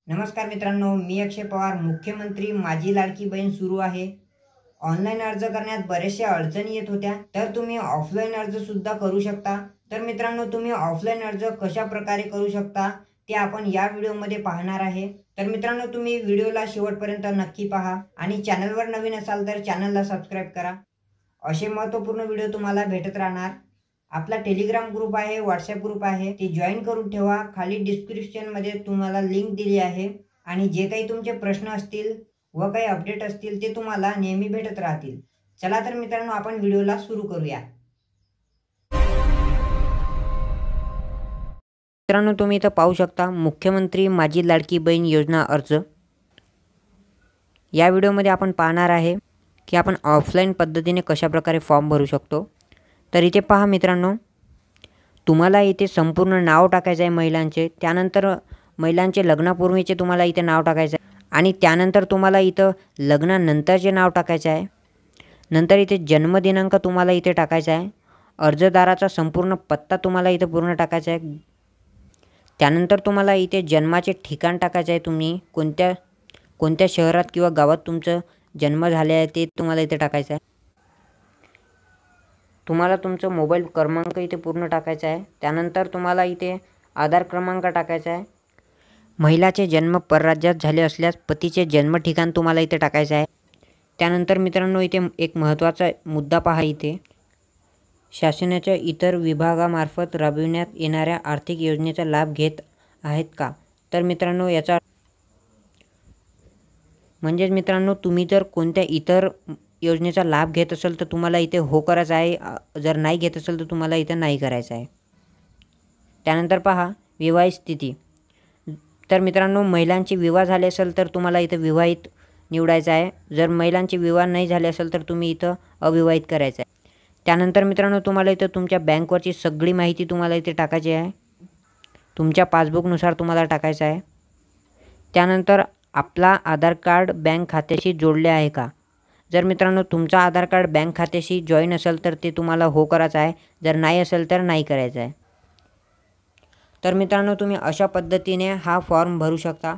नमस्कार मित्रांनो, मी अक्षय पवार. मुख्यमंत्री माझी लाडकी बहीण सुरू आहे. ऑनलाईन अर्ज करण्यात बरेचशा अडचणी येत होत्या, तर तुम्ही ऑफलाईन अर्ज सुद्धा करू शकता. तर मित्रांनो, तुम्ही ऑफलाईन अर्ज कशा प्रकारे करू शकता ते आपण या व्हिडिओमध्ये पाहणार आहे. तर मित्रांनो, तुम्ही व्हिडिओला शेवटपर्यंत नक्की पहा आणि चॅनलवर नवीन असाल तर चॅनलला सबस्क्राईब करा. असे महत्त्वपूर्ण व्हिडिओ तुम्हाला भेटत राहणार. आपला टेलिग्राम ग्रुप आहे, व्हॉट्सॲप ग्रुप आहे, ते जॉईन करून ठेवा. खाली डिस्क्रिप्शनमध्ये तुम्हाला लिंक दिली आहे आणि जे काही तुमचे प्रश्न असतील व काही अपडेट असतील ते तुम्हाला नेहमी भेटत राहतील. चला तर मित्रांनो, आपण व्हिडिओला सुरू करूया. मित्रांनो, तुम्ही इथं पाहू शकता मुख्यमंत्री माझी लाडकी बहीण योजना अर्ज. या व्हिडिओमध्ये आपण पाहणार आहे की आपण ऑफलाईन पद्धतीने कशा प्रकारे फॉर्म भरू शकतो. तर इथे पहा मित्रांनो, तुम्हाला इथे संपूर्ण नाव टाकायचं आहे महिलांचे. त्यानंतर महिलांचे लग्नापूर्वीचे तुम्हाला इथे नाव टाकायचं आहे आणि त्यानंतर तुम्हाला इथं लग्नानंतरचे नाव टाकायचं आहे. नंतर इथे जन्मदिनांक तुम्हाला इथे टाकायचा आहे. अर्जदाराचा संपूर्ण पत्ता तुम्हाला इथे पूर्ण टाकायचा आहे. त्यानंतर तुम्हाला इथे जन्माचे ठिकाण टाकायचं आहे. तुम्ही कोणत्या शहरात किंवा गावात तुमचं जन्म झाले आहे ते तुम्हाला इथे टाकायचं आहे. तुम्हाला तुमचं मोबाईल क्रमांक इथे पूर्ण टाकायचा आहे. त्यानंतर तुम्हाला इथे आधार क्रमांक टाकायचा आहे. महिलाचे जन्म परराज्यात झाले असल्यास पतीचे जन्म ठिकाण तुम्हाला इथे टाकायचं आहे. त्यानंतर मित्रांनो, इथे एक महत्त्वाचा मुद्दा पहा. इथे शासनाच्या इतर विभागामार्फत राबविण्यात येणाऱ्या आर्थिक योजनेचा लाभ घेत आहेत का? तर मित्रांनो, याचा म्हणजेच मित्रांनो, तुम्ही जर कोणत्या इतर योजनेचा लाभ घेत असेल तर तुम्हाला इथे हो करायचं आहे. जर नाही घेत असेल तर तुम्हाला इथे नाही करायचं आहे. त्यानंतर पहा विवाहित स्थिती. तर मित्रांनो, महिलांची विवाह झाले असेल तर तुम्हाला इथं विवाहित निवडायचं आहे. जर महिलांची विवाह नाही झाले असेल तर तुम्ही इथं अविवाहित करायचं आहे. त्यानंतर मित्रांनो, तुम्हाला इथं तुमच्या बँकवरची सगळी माहिती तुम्हाला इथे टाकायची आहे. तुमच्या पासबुकनुसार तुम्हाला टाकायचं आहे. त्यानंतर आपला आधार कार्ड बँक खात्याशी जोडले आहे का? जर मित्रांनो तुमचा आधार कार्ड बँक खात्याशी जॉईन असेल तर ते तुम्हाला हो करायचं आहे. जर नाही असेल तर नाही करायचं आहे. तर मित्रांनो, तुम्ही अशा पद्धतीने हा फॉर्म भरू शकता.